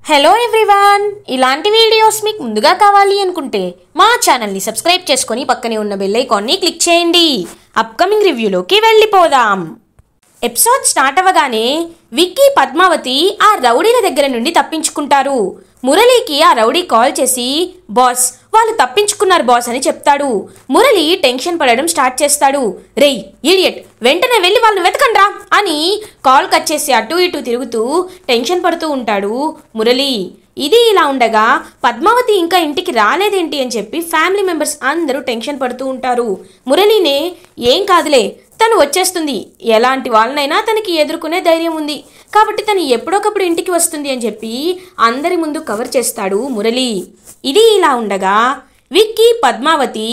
Hello everyone, ఇలాంటి videos మీకు ముందుగా కావాలి అనుకుంటే మా ఛానల్ని సబ్స్క్రైబ్ చేసుకొని పక్కనే ఉన్న బెల్ ఐకాన్ని క్లిక్ చేయండి. అప్కమింగ్ రివ్యూలోకి వెళ్ళిపోదాం. ఎపిసోడ్ స్టార్ట్ అవ్వగానే విక్కీ పద్మావతి ఆ రౌడీల దగ్గర నుండి తప్పించుకుంటారు. మురళికి ఆ రౌడీ కాల్ చేసి బాస్ వాళ్ళు తప్పించుకున్నారు బాస్ అని చెప్తాడు. మురళి టెన్షన్ పడడం స్టార్ట్ చేస్తాడు. రేయ్ ఈడియట్, వెంటనే వెళ్ళి వాళ్ళని వెతకండ్రా అని కాల్ కట్ చేసి అటు ఇటు తిరుగుతూ టెన్షన్ పడుతూ ఉంటాడు మురళి. ఇది ఇలా ఉండగా పద్మావతి ఇంకా ఇంటికి రాలేదేంటి అని చెప్పి ఫ్యామిలీ మెంబర్స్ అందరూ టెన్షన్ పడుతూ ఉంటారు. మురళినే ఏం కాదులే, తను వచ్చేస్తుంది, ఎలాంటి వాళ్ళనైనా తనకి ఎదుర్కొనే ధైర్యం ఉంది కాబట్టి తను ఎప్పుడొకప్పుడు ఇంటికి వస్తుంది అని చెప్పి అందరి ముందు కవర్ చేస్తాడు మురళి. ఇది ఇలా ఉండగా విక్కీ పద్మావతి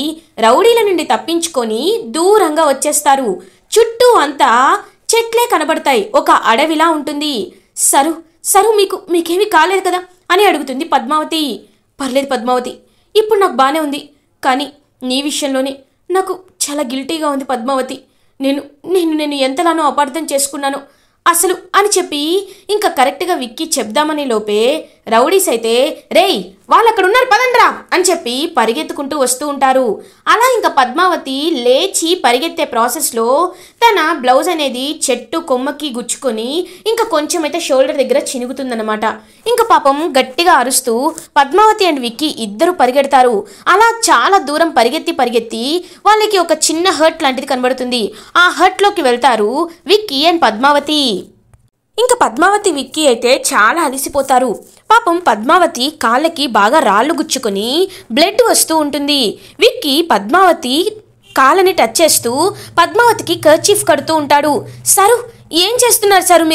రౌడీల నుండి తప్పించుకొని దూరంగా వచ్చేస్తారు. చుట్టూ అంతా చెట్లే కనబడతాయి, ఒక అడవిలా ఉంటుంది. సరు సరు మీకేమీ కాలేదు కదా అని అడుగుతుంది పద్మావతి. పర్లేదు పద్మావతి, ఇప్పుడు నాకు బాగానే ఉంది, కానీ నీ విషయంలోనే నాకు చాలా గిల్టీగా ఉంది పద్మావతి. నేను ఎంతలానో అపార్థం చేసుకున్నాను అసలు అని చెప్పి ఇంకా కరెక్ట్గా విక్కీ చెప్దామనే లోపే రౌడీస్ అయితే రేయ్ వాళ్ళు అక్కడ ఉన్నారు పదండ్రా అని చెప్పి పరిగెత్తుకుంటూ వస్తూ ఉంటారు. అలా ఇంకా పద్మావతి లేచి పరిగెత్తే ప్రాసెస్లో తన బ్లౌజ్ అనేది చెట్టు కొమ్మకి గుచ్చుకొని ఇంకా కొంచెం అయితే షోల్డర్ దగ్గర చినుగుతుందన్నమాట. ఇంకా పాపం గట్టిగా అరుస్తూ పద్మావతి అండ్ విక్కీ ఇద్దరు పరిగెడతారు. అలా చాలా దూరం పరిగెత్తి వాళ్ళకి ఒక చిన్న హర్ట్ లాంటిది కనబడుతుంది. ఆ హర్ట్లోకి వెళ్తారు విక్కీ అండ్ పద్మావతి. ఇంకా పద్మావతి విక్కీ అయితే చాలా అలసిపోతారు. పాపం పద్మావతి కాళ్ళకి బాగా రాళ్ళు గుచ్చుకొని బ్లడ్ వస్తూ ఉంటుంది. విక్కీ పద్మావతి కాళ్ళని టచ్ చేస్తూ పద్మావతికి కర్చీఫ్ కడుతూ ఉంటాడు. సరు ఏం చేస్తున్నారు సారు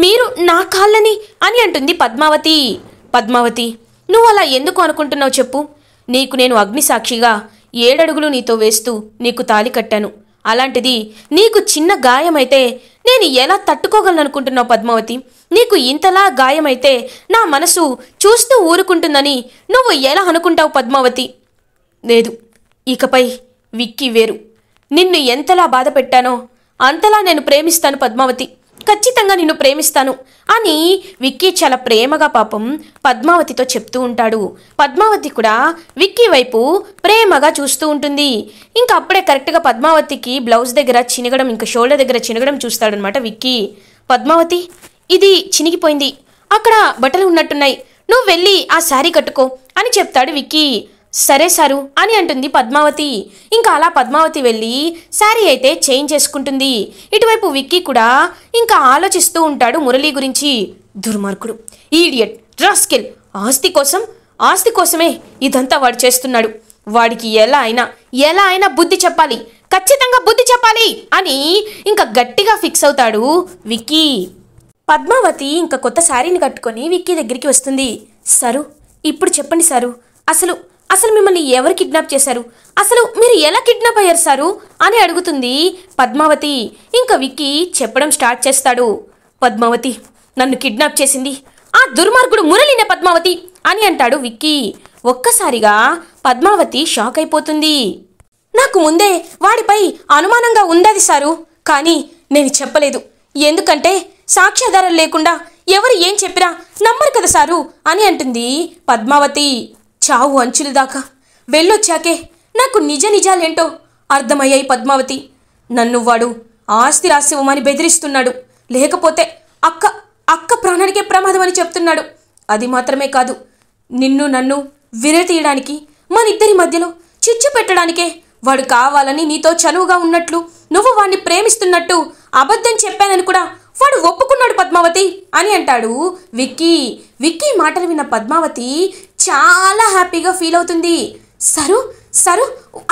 మీరు నా కాళ్ళని అని అంటుంది పద్మావతి. పద్మావతి నువ్వు అలా ఎందుకు అనుకుంటున్నావు చెప్పు, నీకు నేను అగ్నిసాక్షిగా 7 అడుగులు నీతో వేస్తూ నీకు తాళి కట్టాను. అలాంటిది నీకు చిన్న గాయమైతే నేను ఎలా తట్టుకోగలను అనుకుంటున్నావు పద్మావతి? నీకు ఇంతలా గాయమైతే నా మనసు చూస్తూ ఊరుకుంటుందని నువ్వు ఎలా అనుకుంటావు పద్మావతి? లేదు, ఇకపై విక్కీ వేరు. నిన్ను ఎంతలా బాధ పెట్టానో అంతలా నేను ప్రేమిస్తాను పద్మావతి, ఖచ్చితంగా నిన్ను ప్రేమిస్తాను అని విక్కీ చాలా ప్రేమగా పాపం పద్మావతితో చెప్తూ ఉంటాడు. పద్మావతి కూడా విక్కీ వైపు ప్రేమగా చూస్తూ ఉంటుంది. ఇంకా అప్పుడే కరెక్ట్గా పద్మావతికి బ్లౌజ్ దగ్గర చినగడం, ఇంకా షోల్డర్ దగ్గర చినగడం చూస్తాడనమాట విక్కీ. పద్మావతి ఇది చినిగిపోయింది, అక్కడ బట్టలు ఉన్నట్టున్నాయి, నువ్వు వెళ్ళి ఆ శారీ కట్టుకో అని చెప్తాడు విక్కీ. సరే సారు అని అంటుంది పద్మావతి. ఇంకా అలా పద్మావతి వెళ్ళి శారీ అయితే చేంజ్ చేసుకుంటుంది. ఇటువైపు విక్కీ కూడా ఇంకా ఆలోచిస్తూ ఉంటాడు మురళి గురించి. దుర్మార్గుడు, ఈడియట్, రాస్కెల్, ఆస్తి కోసమే ఇదంతా వాడు చేస్తున్నాడు. వాడికి ఎలా అయినా బుద్ధి చెప్పాలి, ఖచ్చితంగా బుద్ధి చెప్పాలి అని ఇంకా గట్టిగా ఫిక్స్ అవుతాడు విక్కీ. పద్మావతి ఇంకా కొత్త శారీని కట్టుకొని విక్కీ దగ్గరికి వస్తుంది. సారు ఇప్పుడు చెప్పండి సారు, అసలు మిమ్మల్ని ఎవరు కిడ్నాప్ చేశారు? అసలు మీరు ఎలా కిడ్నాప్ అయ్యారు సారు అని అడుగుతుంది పద్మావతి. ఇంకా విక్కీ చెప్పడం స్టార్ట్ చేస్తాడు. పద్మావతి నన్ను కిడ్నాప్ చేసింది ఆ దుర్మార్గుడు మురళినే పద్మావతి అని అంటాడు విక్కీ. ఒక్కసారిగా పద్మావతి షాక్ అయిపోతుంది. నాకు ముందే వాడిపై అనుమానంగా ఉందది సారు, కానీ నేను చెప్పలేదు, ఎందుకంటే సాక్ష్యాధారాలు లేకుండా ఎవరు ఏం చెప్పినా నమ్మరు కదా సారు అని అంటుంది పద్మావతి. చావు అంచుల దాకా వెళ్ళొచ్చాకే నాకు నిజాలేంటో అర్థమయ్యాయి పద్మావతి. నన్ను వాడు ఆస్తి రాసివ్వమని బెదిరిస్తున్నాడు, లేకపోతే అక్క ప్రాణానికే ప్రమాదం అని చెప్తున్నాడు. అది మాత్రమే కాదు, నన్ను విరతీయడానికి, మన ఇద్దరి మధ్యలో చిచ్చు పెట్టడానికే వాడు కావాలని నీతో చనువుగా ఉన్నట్లు, నువ్వు వాడిని ప్రేమిస్తున్నట్టు అబద్ధం చెప్పానని కూడా వాడు ఒప్పుకున్నాడు పద్మావతి అని అంటాడు విక్కీ. విక్కీ మాటలు విన్న పద్మావతి చాలా హ్యాపీగా ఫీల్ అవుతుంది. సరు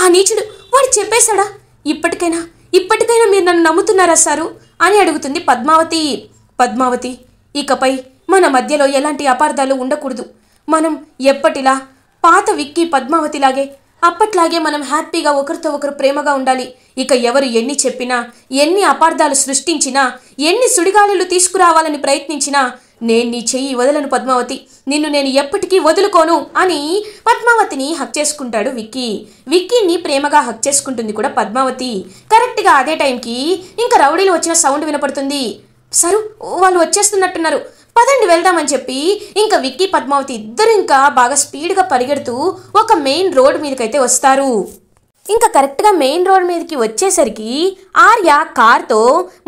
ఆ నీచుడు వాడు చెప్పేశాడా? ఇప్పటికైనా మీరు నన్ను నమ్ముతున్నారా సారు అని అడుగుతుంది పద్మావతి. పద్మావతి ఇకపై మన మధ్యలో ఎలాంటి అపార్థాలు ఉండకూడదు. మనం ఎప్పటిలా పాత విక్కీ పద్మావతిలాగే అప్పట్లాగే మనం హ్యాపీగా ఒకరితో ఒకరు ప్రేమగా ఉండాలి. ఇక ఎవరు ఎన్ని చెప్పినా, ఎన్ని అపార్థాలు సృష్టించినా, ఎన్ని సుడిగాలులు తీసుకురావాలని ప్రయత్నించినా నేను నీ చెయ్యి వదలను పద్మావతి, నేను ఎప్పటికీ వదులుకోను అని పద్మావతిని హక్ చేసుకుంటాడు విక్కీ. విక్కీని ప్రేమగా హక్ చేసుకుంటుంది కూడా పద్మావతి. కరెక్ట్గా అదే టైంకి ఇంకా రౌడీలు వచ్చిన సౌండ్ వినపడుతుంది. సరు వాళ్ళు వచ్చేస్తున్నట్టున్నారు, పదండి వెళ్దామని చెప్పి ఇంకా విక్కీ పద్మావతి ఇద్దరు ఇంకా బాగా స్పీడ్గా పరిగెడుతూ ఒక మెయిన్ రోడ్ మీదకైతే వస్తారు. ఇంకా కరెక్ట్గా మెయిన్ రోడ్ మీదకి వచ్చేసరికి ఆర్య కార్తో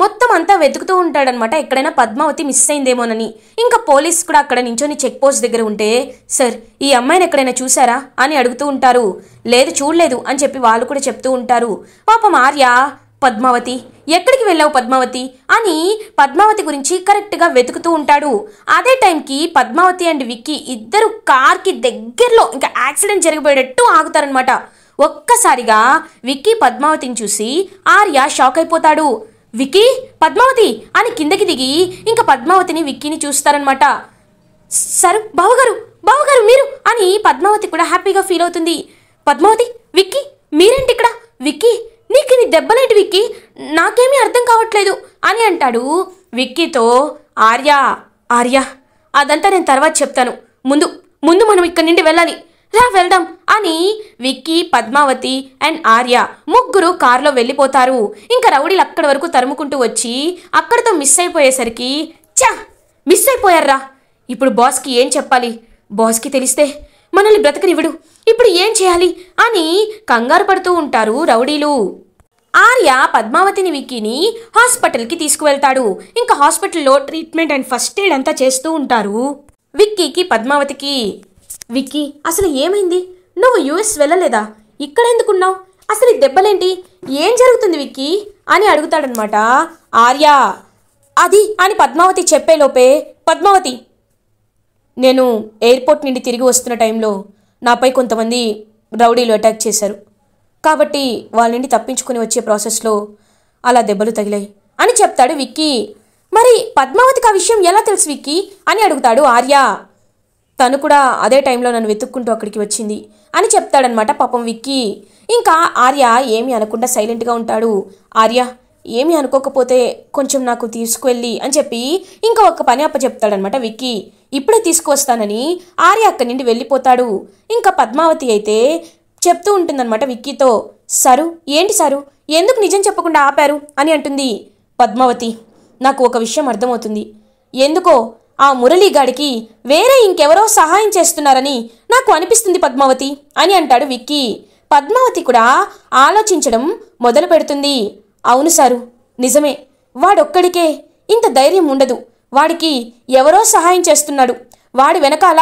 మొత్తం అంతా వెతుకుతూ ఉంటాడనమాట, ఎక్కడైనా పద్మావతి మిస్ అయిందేమోనని. ఇంకా పోలీస్ కూడా అక్కడ నించొని చెక్ పోస్ట్ దగ్గర ఉంటే, సార్ ఈ అమ్మాయిని ఎక్కడైనా చూసారా అని అడుగుతూ ఉంటారు. లేదు చూడలేదు అని చెప్పి వాళ్ళు కూడా చెప్తూ ఉంటారు. పాపం ఆర్య పద్మావతి ఎక్కడికి వెళ్ళావు పద్మావతి అని పద్మావతి గురించి కరెక్ట్గా వెతుకుతూ ఉంటాడు. అదే టైంకి పద్మావతి అండ్ విక్కీ ఇద్దరు కార్కి దగ్గరలో ఇంకా యాక్సిడెంట్ జరిగిపోయేటట్టు ఆగుతారనమాట. ఒక్కసారిగా విక్కీ పద్మావతిని చూసి ఆర్య షాక్ అయిపోతాడు. విక్కీ పద్మావతి అని కిందకి దిగి ఇంకా పద్మావతిని విక్కీని చూస్తారనమాట. సరు బావగారు బావగారు మీరు అని పద్మావతి కూడా హ్యాపీగా ఫీల్ అవుతుంది. పద్మావతి విక్కీ మీరేంటి ఇక్కడ? విక్కీ నీకు నీ దెబ్బలేంటి విక్కీ, నాకేమీ అర్థం కావట్లేదు అని అంటాడు. విక్కీతో ఆర్య ఆర్య అదంతా నేను తర్వాత చెప్తాను, ముందు ముందు మనం ఇక్కడి నుండి వెళ్ళాలి, రా వెళ్దాం అని విక్కీ పద్మావతి అండ్ ఆర్య ముగ్గురు కారులో వెళ్ళిపోతారు. ఇంకా రౌడీలు అక్కడి వరకు తరుముకుంటూ వచ్చి అక్కడితో మిస్ అయిపోయేసరికి చా మిస్ అయిపోయారా, ఇప్పుడు బాస్కి ఏం చెప్పాలి, బాస్కి తెలిస్తే మనల్ని బ్రతకనివ్వడు, ఇప్పుడు ఏం చేయాలి అని కంగారు పడుతూ ఉంటారు రౌడీలు. ఆర్య పద్మావతిని విక్కీని హాస్పిటల్కి తీసుకువెళ్తాడు. ఇంకా హాస్పిటల్లో ట్రీట్మెంట్ అండ్ ఫస్ట్ ఎయిడ్ అంతా చేస్తూ ఉంటారు విక్కీకి పద్మావతికి. విక్కీ అసలు ఏమైంది, నువ్వు యూఎస్ వెళ్ళలేదా, ఇక్కడ ఎందుకున్నావు, అసలు ఈ దెబ్బలేంటి, ఏం జరుగుతుంది విక్కీ అని అడుగుతాడనమాట ఆర్య. అది అని పద్మావతి చెప్పేలోపే, పద్మావతి నేను ఎయిర్పోర్ట్ నుండి తిరిగి వస్తున్న టైంలో నాపై కొంతమంది రౌడీలు అటాక్ చేశారు, కాబట్టి వాళ్ళ నుండి తప్పించుకొని వచ్చే ప్రాసెస్లో అలా దెబ్బలు తగిలాయి అని చెప్తాడు విక్కీ. మరి పద్మావతికి ఆ విషయం ఎలా తెలుసు విక్కీ అని అడుగుతాడు ఆర్య. తను కూడా అదే టైంలో నన్ను వెతుక్కుంటూ అక్కడికి వచ్చింది అని చెప్తాడనమాట పాపం విక్కీ. ఇంకా ఆర్య ఏమీ అనకుండా సైలెంట్గా ఉంటాడు. ఆర్య ఏమీ అనుకోకపోతే కొంచెం నాకు తీసుకువెళ్ళి అని చెప్పి ఇంకా ఒక పని అప్పచెప్తాడనమాట విక్కీ. ఇప్పుడే తీసుకువస్తానని ఆర్య అక్కడి నుండి వెళ్ళిపోతాడు. ఇంకా పద్మావతి అయితే చెప్తూ ఉంటుందన్నమాట విక్కీతో, సరు ఏంటి సరు ఎందుకు నిజం చెప్పకుండా ఆపారు అని అంటుంది. పద్మావతి నాకు ఒక విషయం అర్థమవుతుంది, ఎందుకో ఆ మురళీగాడికి వేరే ఇంకెవరో సహాయం చేస్తున్నారని నాకు అనిపిస్తుంది పద్మావతి అని అంటాడు విక్కీ. పద్మావతి కూడా ఆలోచించడం మొదలు పెడుతుంది. అవును సారు నిజమే, వాడొక్కడికే ఇంత ధైర్యం ఉండదు, వాడికి ఎవరో సహాయం చేస్తున్నాడు, వాడి వెనకాల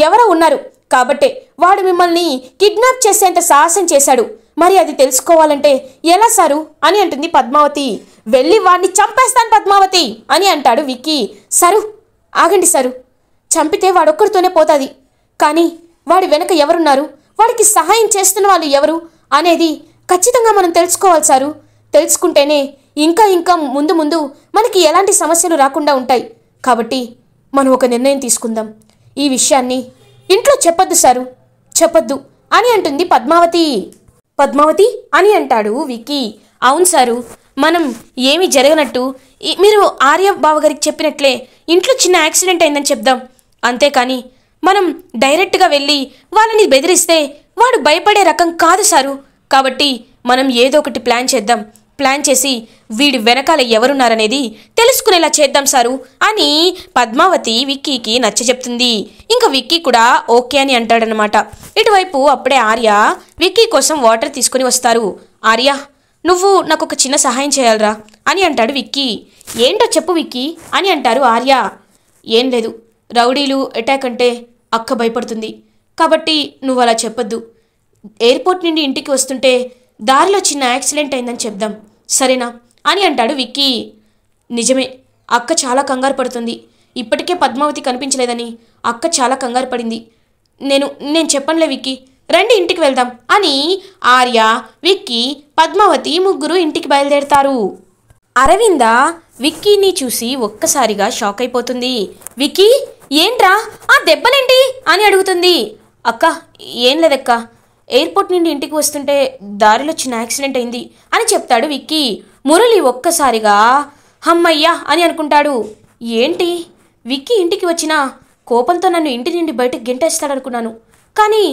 ఎవరో ఉన్నారు కాబట్టే వాడు మిమ్మల్ని కిడ్నాప్ చేసేంత సాహసం చేశాడు, మరి అది తెలుసుకోవాలంటే ఎలా సారు అని అంటుంది పద్మావతి. వెళ్ళి వాడిని చంపేస్తాను పద్మావతి అని అంటాడు విక్కీ. సరు ఆగండి సరు, చంపితే వాడొక్కడితోనే పోతుంది, కానీ వాడి వెనక ఎవరున్నారు, వాడికి సహాయం చేస్తున్న వాళ్ళు ఎవరు అనేది ఖచ్చితంగా మనం తెలుసుకోవాలి సారు. తెలుసుకుంటేనే ఇంకా ఇంకా ముందు ముందు మనకి ఎలాంటి సమస్యలు రాకుండా ఉంటాయి. కాబట్టి మనం ఒక నిర్ణయం తీసుకుందాం, ఈ విషయాన్ని ఇంట్లో చెప్పొద్దు సారు, చెప్పొద్దు అని అంటుంది పద్మావతి. పద్మావతి అని అంటాడు విక్కీ. అవును సారు, మనం ఏమీ జరగనట్టు మీరు ఆర్య బావగారికి చెప్పినట్లే ఇంట్లో చిన్న యాక్సిడెంట్ అయిందని చెప్దాం, అంతేకాని మనం డైరెక్ట్గా వెళ్ళి వాళ్ళని బెదిరిస్తే వాడు భయపడే రకం కాదు సారు. కాబట్టి మనం ఏదో ఒకటి ప్లాన్ చేద్దాం, ప్లాన్ చేసి వీడి వెనకాల ఎవరున్నారనేది తెలుసుకునేలా చేద్దాం సారు అని పద్మావతి విక్కీకి నచ్చచెప్తుంది. ఇంకా విక్కీ కూడా ఓకే అని అంటాడనమాట. ఇటువైపు అప్పుడే ఆర్య విక్కీ కోసం వాటర్ తీసుకుని వస్తారు. ఆర్య నువ్వు నాకు ఒక చిన్న సహాయం చేయాలరా అని అంటాడు విక్కీ. ఏంటో చెప్పు విక్కీ అని అంటారు ఆర్య. ఏం లేదు, రౌడీలు అటాక్ అంటే అక్క భయపడుతుంది, కాబట్టి నువ్వు అలా చెప్పొద్దు. ఎయిర్పోర్ట్ నుండి ఇంటికి వస్తుంటే దారిలో చిన్న యాక్సిడెంట్ అయిందని చెప్దాం, సరేనా అని అంటాడు విక్కీ. నిజమే, అక్క చాలా కంగారు పడుతుంది, ఇప్పటికే పద్మావతి కనిపించలేదని అక్క చాలా కంగారు పడింది. నేను చెప్పనులే విక్కీ, రండి ఇంటికి వెళ్దాం అని ఆర్య విక్కీ పద్మావతి ముగ్గురు ఇంటికి బయలుదేరతారు. అరవింద విక్కీని చూసి ఒక్కసారిగా షాక్ అయిపోతుంది. విక్కీ ఏంట్రా ఆ దెబ్బలేంటి అని అడుగుతుంది. అక్క ఏం లేదక్క, ఎయిర్పోర్ట్ నుండి ఇంటికి వస్తుంటే దారిలో చిన్న యాక్సిడెంట్ అయింది అని చెప్తాడు విక్కీ. మురళి ఒక్కసారిగా హమ్మయ్యా అని అనుకుంటాడు. ఏంటి విక్కీ ఇంటికి వచ్చినా కోపంతో నన్ను ఇంటి నుండి బయటకు గెంటేస్తాడనుకున్నాను, కానీ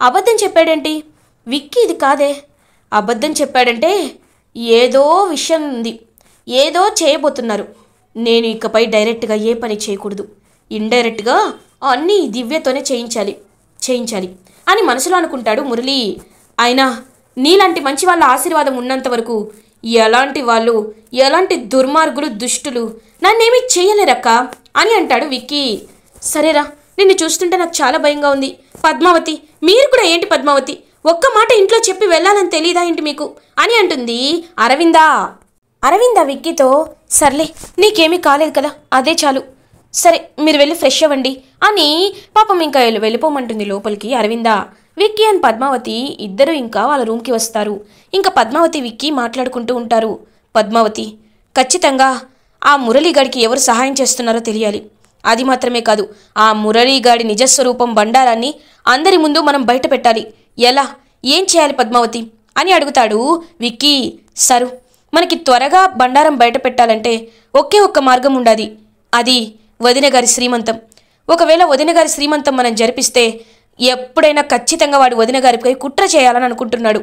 అబద్ధం చెప్పాడేంటి? విక్కీ ఇది కాదే, అబద్ధం చెప్పాడంటే ఏదో విషయం ఉంది, ఏదో చేయబోతున్నారు. నేను ఇకపై డైరెక్ట్గా ఏ పని చేయకూడదు, ఇండైరెక్ట్గా అన్నీ దివ్యతోనే చేయించాలి అని మనసులో అనుకుంటాడు మురళి. అయినా నీలాంటి మంచి వాళ్ళ ఆశీర్వాదం ఉన్నంత వరకు ఎలాంటి వాళ్ళు, ఎలాంటి దుర్మార్గులు, దుష్టులు నన్నేమీ చేయలేరక్క అని అంటాడు విక్కీ. సరేరా, నిన్ను చూస్తుంటే నాకు చాలా భయంగా ఉంది. పద్మావతి, మీరు కూడా ఏంటి పద్మావతి, ఒక్క మాట ఇంట్లో చెప్పి వెళ్ళాలని తెలీదా ఏంటి మీకు అని అంటుంది అరవింద విక్కీతో. సర్లే, నీకేమీ కాలేదు కదా, అదే చాలు. సరే, మీరు వెళ్ళి ఫ్రెష్ అవ్వండి అని పాపం ఇంకా వెళ్ళిపోమంటుంది లోపలికి అరవింద. విక్కీ అండ్ పద్మావతి ఇద్దరు ఇంకా వాళ్ళ రూమ్కి వస్తారు. ఇంకా పద్మావతి విక్కీ మాట్లాడుకుంటూ ఉంటారు. పద్మావతి, ఖచ్చితంగా ఆ మురళీగాడికి ఎవరు సహాయం చేస్తున్నారో తెలియాలి. అది మాత్రమే కాదు, ఆ మురళీగాడి నిజస్వరూపం బండారాన్ని అందరి ముందు మనం బయట పెట్టాలి. ఎలా, ఏం చేయాలి పద్మావతి అని అడుగుతాడు విక్కీ. సరు, మనకి త్వరగా బండారం బయట పెట్టాలంటే ఒకే ఒక్క మార్గం ఉండాలి. అది వదిన గారి శ్రీమంతం. ఒకవేళ వదిన గారి శ్రీమంతం మనం జరిపిస్తే ఎప్పుడైనా ఖచ్చితంగా వాడు వదిన గారిపై కుట్ర చేయాలని అనుకుంటున్నాడు.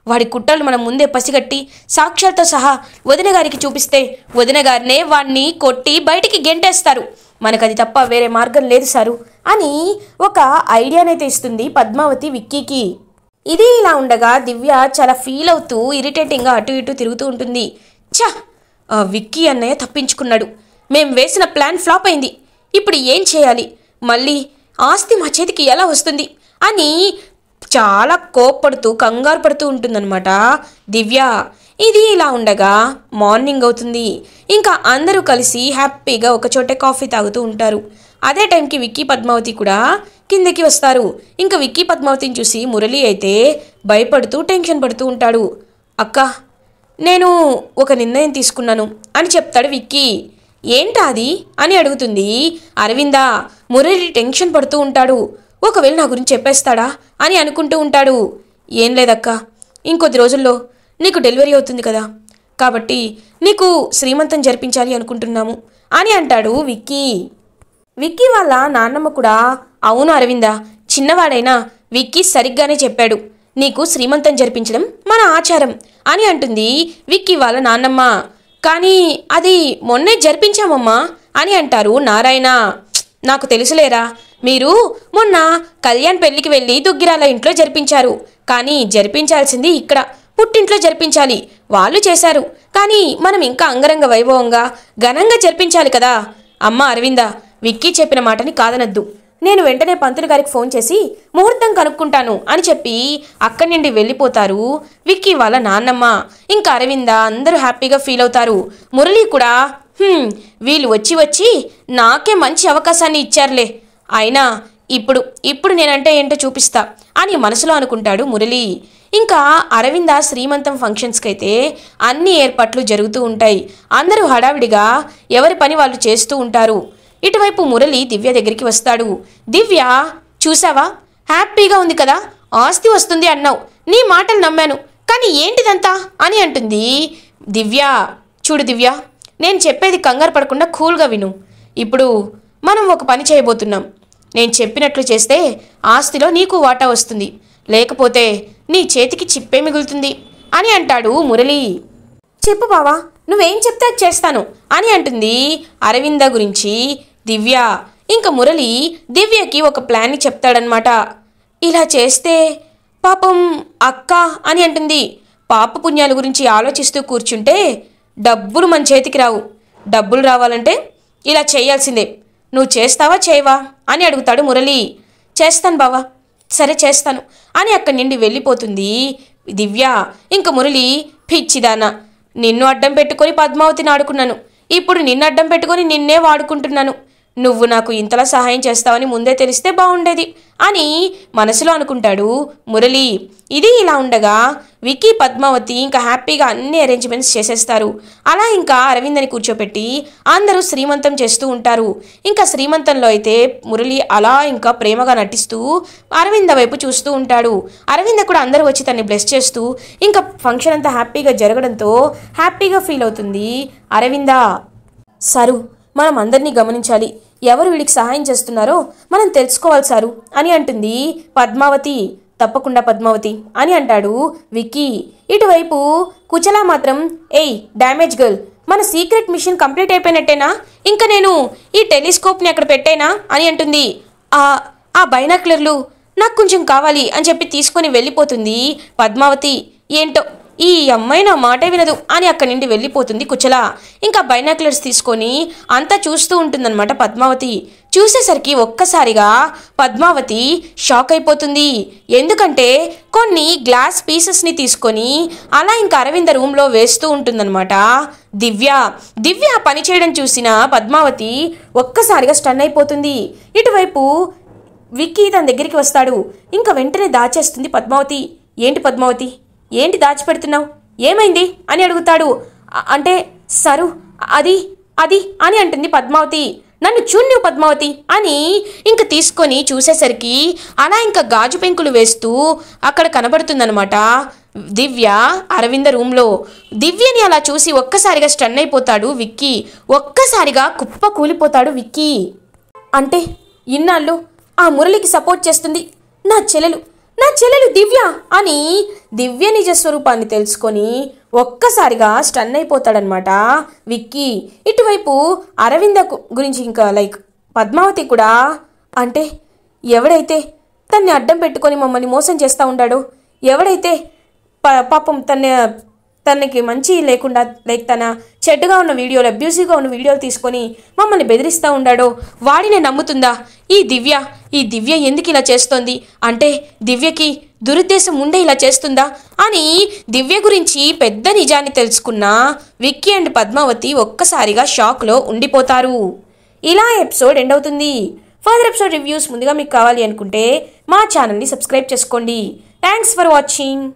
వాడి కుట్రలు మనం ముందే పసిగట్టి సాక్ష్యాలతో సహా వదిన గారికి చూపిస్తే వదిన గారినే వాడిని కొట్టి బయటికి గెంటేస్తారు. మనకు అది తప్ప వేరే మార్గం లేదు సారు అని ఒక ఐడియానైతే ఇస్తుంది పద్మావతి విక్కీకి. ఇది ఇలా ఉండగా దివ్య చాలా ఫీల్ అవుతూ ఇరిటేటింగ్గా అటు ఇటు తిరుగుతూ ఉంటుంది. విక్కీ అన్నయ్య తప్పించుకున్నాడు. మేం వేసిన ప్లాన్ ఫ్లాప్ అయింది. ఇప్పుడు ఏం చేయాలి, మళ్ళీ ఆస్తి మా చేతికి ఎలా వస్తుంది అని చాలా కోప్పడుతూ కంగారు పడుతూ ఉంటుందన్నమాట దివ్య. ఇది ఇలా ఉండగా మార్నింగ్ అవుతుంది. ఇంకా అందరూ కలిసి హ్యాపీగా ఒకచోటే కాఫీ తాగుతూ ఉంటారు. అదే టైంకి విక్కీ పద్మావతి కూడా కిందకి వస్తారు. ఇంకా విక్కీ పద్మావతిని చూసి మురళి అయితే భయపడుతూ టెన్షన్ పడుతూ ఉంటాడు. అక్క, నేను ఒక నిర్ణయం తీసుకున్నాను అని చెప్తాడు విక్కీ. ఏంటా అది అని అడుగుతుంది అరవింద. మురళి టెన్షన్ పడుతూ ఉంటాడు. ఒకవేళ నా గురించి చెప్పేస్తాడా అని అనుకుంటూ ఉంటాడు. ఏం లేదక్క, ఇంకొద్ది రోజుల్లో నీకు డెలివరీ అవుతుంది కదా, కాబట్టి నీకు శ్రీమంతం జరిపించాలి అనుకుంటున్నాము అని అంటాడు విక్కీ. విక్కీ వాళ్ళ నాన్నమ్మ కూడా, అవును అరవింద, చిన్నవాడైనా విక్కీ సరిగ్గానే చెప్పాడు, నీకు శ్రీమంతం జరిపించడం మన ఆచారం అని అంటుంది విక్కీ వాళ్ళ నాన్నమ్మ. కానీ అది మొన్నే జరిపించామమ్మా అని అంటారు నారాయణ. నాకు తెలుసులేరా, మీరు మొన్న కళ్యాణ్ పెళ్లికి వెళ్ళి దుగ్గిరాల ఇంట్లో జరిపించారు, కానీ జరిపించాల్సింది ఇక్కడ పుట్టింట్లో జరిపించాలి. వాళ్ళు చేశారు, కానీ మనం ఇంకా అంగరంగ వైభవంగా ఘనంగా జరిపించాలి కదా. అమ్మ అరవింద, విక్కీ చెప్పిన మాటని కాదనద్దు. నేను వెంటనే పంతులు గారికి ఫోన్ చేసి ముహూర్తం కనుక్కుంటాను అని చెప్పి అక్కడి నుండి వెళ్ళిపోతారు విక్కీ వాళ్ళ నాన్నమ్మ. ఇంకా అరవింద అందరూ హ్యాపీగా ఫీల్ అవుతారు. మురళి కూడా వీళ్ళు వచ్చి నాకే మంచి అవకాశాన్ని ఇచ్చారులే, అయినా ఇప్పుడు నేనంటే ఏంటో చూపిస్తా అని మనసులో అనుకుంటాడు మురళి. ఇంకా అరవింద శ్రీమంతం ఫంక్షన్స్కి అయితే అన్ని ఏర్పాట్లు జరుగుతూ ఉంటాయి. అందరూ హడావిడిగా ఎవరి పని వాళ్ళు చేస్తూ ఉంటారు. ఇటువైపు మురళి దివ్య దగ్గరికి వస్తాడు. దివ్య, చూసావా, హ్యాపీగా ఉంది కదా, ఆస్తి వస్తుంది అన్నావు, నీ మాటలు నమ్మాను, కానీ ఏంటిదంతా అని అంటుంది దివ్య. చూడు దివ్య, నేను చెప్పేది కంగారు పడకుండా కూల్గా విను. ఇప్పుడు మనం ఒక పని చేయబోతున్నాం. నేను చెప్పినట్లు చేస్తే ఆస్తిలో నీకు వాటా వస్తుంది, లేకపోతే నీ చేతికి చిప్పే మిగులుతుంది అని అంటాడు మురళి. చెప్పు బావా, నువ్వేం చెప్తే అది చేస్తాను అని అంటుంది అరవింద గురించి దివ్య. ఇంకా మురళి దివ్యకి ఒక ప్లాన్ని చెప్తాడనమాట. ఇలా చేస్తే పాపం అక్క అని అంటుంది. పాప పుణ్యాల గురించి ఆలోచిస్తూ కూర్చుంటే డబ్బులు మన చేతికి రావు. డబ్బులు రావాలంటే ఇలా చేయాల్సిందే. నువ్వు చేస్తావా చేయవా అని అడుగుతాడు మురళి. చేస్తాను బావా, సరే చేస్తాను అని అక్కడి నుండి వెళ్ళిపోతుంది దివ్య. ఇంక మురళి, పిచ్చిదానా, నిన్ను అడ్డం పెట్టుకొని పద్మావతిని ఆడుకున్నాను, ఇప్పుడు నిన్ను అడ్డం పెట్టుకొని నిన్నే వాడుకుంటున్నాను. నువ్వు నాకు ఇంతలా సహాయం చేస్తావని ముందే తెలిస్తే బాగుండేది అని మనసులో అనుకుంటాడు మురళి. ఇది ఇలా ఉండగా విక్కీ పద్మావతి ఇంకా హ్యాపీగా అన్ని అరేంజ్మెంట్స్ చేసేస్తారు. అలా ఇంకా అరవిందని కూర్చోపెట్టి అందరూ శ్రీమంతం చేస్తూ ఉంటారు. ఇంకా శ్రీమంతంలో అయితే మురళి అలా ఇంకా ప్రేమగా నటిస్తూ అరవింద వైపు చూస్తూ ఉంటాడు. అరవింద కూడా అందరూ వచ్చి తన్ని బ్లెస్ చేస్తూ ఇంకా ఫంక్షన్ అంతా హ్యాపీగా జరగడంతో హ్యాపీగా ఫీల్ అవుతుంది అరవింద. సరు, మనం అందరినీ గమనించాలి, ఎవరు వీడికి సహాయం చేస్తున్నారో మనం తెలుసుకోవాలి సారు అని అంటుంది పద్మావతి. తప్పకుండా పద్మావతి అని అంటాడు విక్కీ. ఇటువైపు కుచలా మాత్రం, ఏయ్ డ్యామేజ్ గర్ల్, మన సీక్రెట్ మిషన్ కంప్లీట్ అయిపోయినట్టేనా? ఇంకా నేను ఈ టెలిస్కోప్ని అక్కడ పెట్టేనా అని అంటుంది. ఆ బైనాక్యులర్లు నాకు కొంచెం కావాలి అని చెప్పి తీసుకొని వెళ్ళిపోతుంది పద్మావతి. ఏంటో ఈ అమ్మాయి నా మాటే వినదు అని అక్కడి నుండి వెళ్ళిపోతుంది కుచల. ఇంకా బైనాక్యులర్స్ తీసుకొని అంతా చూస్తూ ఉంటుందన్నమాట పద్మావతి. చూసేసరికి ఒక్కసారిగా పద్మావతి షాక్ అయిపోతుంది. ఎందుకంటే కొన్ని గ్లాస్ పీసెస్ని తీసుకొని అలా ఇంకా అరవింద రూమ్లో వేస్తూ ఉంటుందన్నమాట దివ్య పని చేయడం చూసిన పద్మావతి ఒక్కసారిగా స్టన్ అయిపోతుంది. ఇటువైపు విక్కీ తన దగ్గరికి వస్తాడు. ఇంకా వెంటనే దాచేస్తుంది పద్మావతి. ఏంటి పద్మావతి, ఏంటి దాచిపెడుతున్నావు, ఏమైంది అని అడుగుతాడు. అంటే సరు అది అని అంటుంది పద్మావతి. నన్ను చూడు పద్మావతి అని ఇంక తీసుకొని చూసేసరికి అలా ఇంకా గాజు పెంకులు వేస్తూ అక్కడ కనబడుతుందనమాట దివ్య అరవింద రూమ్లో. దివ్యని అలా చూసి ఒక్కసారిగా స్టన్ అయిపోతాడు విక్కీ. ఒక్కసారిగా కుప్ప కూలిపోతాడు విక్కీ. అంటే ఇన్నాళ్ళు ఆ మురళికి సపోర్ట్ చేస్తుంది నా చెల్లెలు దివ్య అని దివ్య నిజస్వరూపాన్ని తెలుసుకొని ఒక్కసారిగా స్టన్ అయిపోతాడనమాట విక్కీ. ఇటువైపు అరవింద గురించి ఇంకా పద్మావతి కూడా, అంటే ఎవడైతే తన్ని అడ్డం పెట్టుకొని మమ్మల్ని మోసం చేస్తూ ఉండాడో, ఎవడైతే పాపం తనకి మంచి లేకుండా తన చెడ్డగా ఉన్న వీడియోలు, అబ్యూసివ్గా ఉన్న వీడియోలు తీసుకొని మమ్మల్ని బెదిరిస్తూ ఉండాడో వాడినే నమ్ముతుందా ఈ దివ్య ఎందుకు ఇలా చేస్తోంది? అంటే దివ్యకి దురుద్దేశం ఉండే ఇలా చేస్తుందా అని దివ్య గురించి పెద్ద నిజాన్ని తెలుసుకున్న విక్కీ అండ్ పద్మావతి ఒక్కసారిగా షాక్లో ఉండిపోతారు. ఇలా ఎపిసోడ్ ఎండ్ అవుతుంది. ఫర్దర్ ఎపిసోడ్ రివ్యూస్ ముందుగా మీకు కావాలి అనుకుంటే మా ఛానల్ని సబ్స్క్రైబ్ చేసుకోండి. Thanks for watching.